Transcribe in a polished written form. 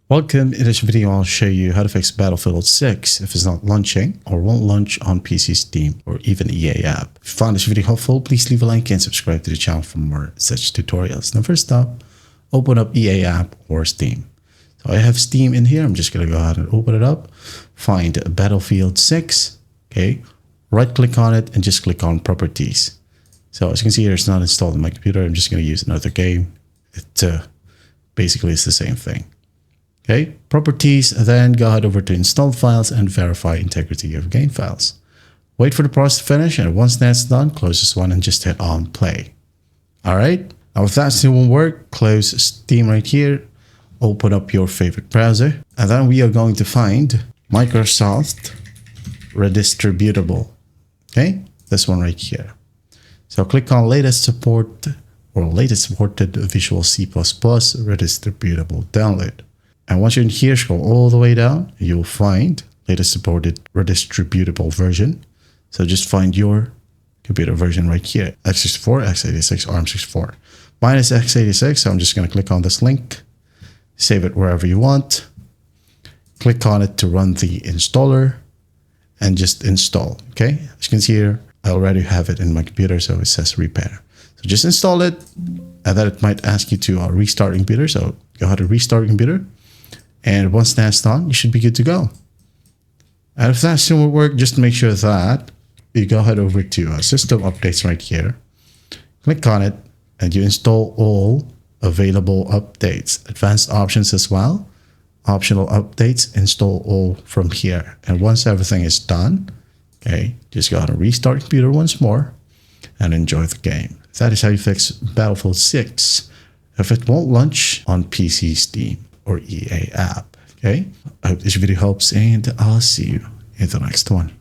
Welcome. In this video, I'll show you how to fix Battlefield 6 if it's not launching or won't launch on PC, Steam, or even EA app. If you found this video helpful, please leave a like and subscribe to the channel for more such tutorials. Now, first up, open up EA app or Steam. So I have Steam in here. I'm just going to go ahead and open it up. Find Battlefield 6. Okay. Right click on it and just click on properties. So as you can see here, it's not installed on my computer. I'm just going to use another game. It basically is the same thing. Okay, properties, then go ahead over to installed files and verify integrity of game files. Wait for the process to finish, and once that's done, close this one and just hit on play. All right, now if that still won't work, close Steam right here, open up your favorite browser, and then we are going to find Microsoft Redistributable. Okay, this one right here. So click on latest support or latest supported Visual C++ Redistributable download. And once you're in here, scroll all the way down, you'll find latest supported redistributable version. So just find your computer version right here. x64, x86, ARM64. Mine is x86, so I'm just going to click on this link, save it wherever you want, click on it to run the installer, and just install. Okay, as you can see here, I already have it in my computer, so it says repair. So just install it, and then it might ask you to restart your computer. So go ahead and restart your computer. And once that's done, you should be good to go. And if that still won't work, just make sure that you go ahead over to system updates right here. Click on it and you install all available updates, advanced options as well. Optional updates, install all from here. And once everything is done, okay, just go ahead and restart your computer once more and enjoy the game. That is how you fix Battlefield 6 if it won't launch on PC, Steam, or EA app. Okay, I hope this video helps, and I'll see you in the next one.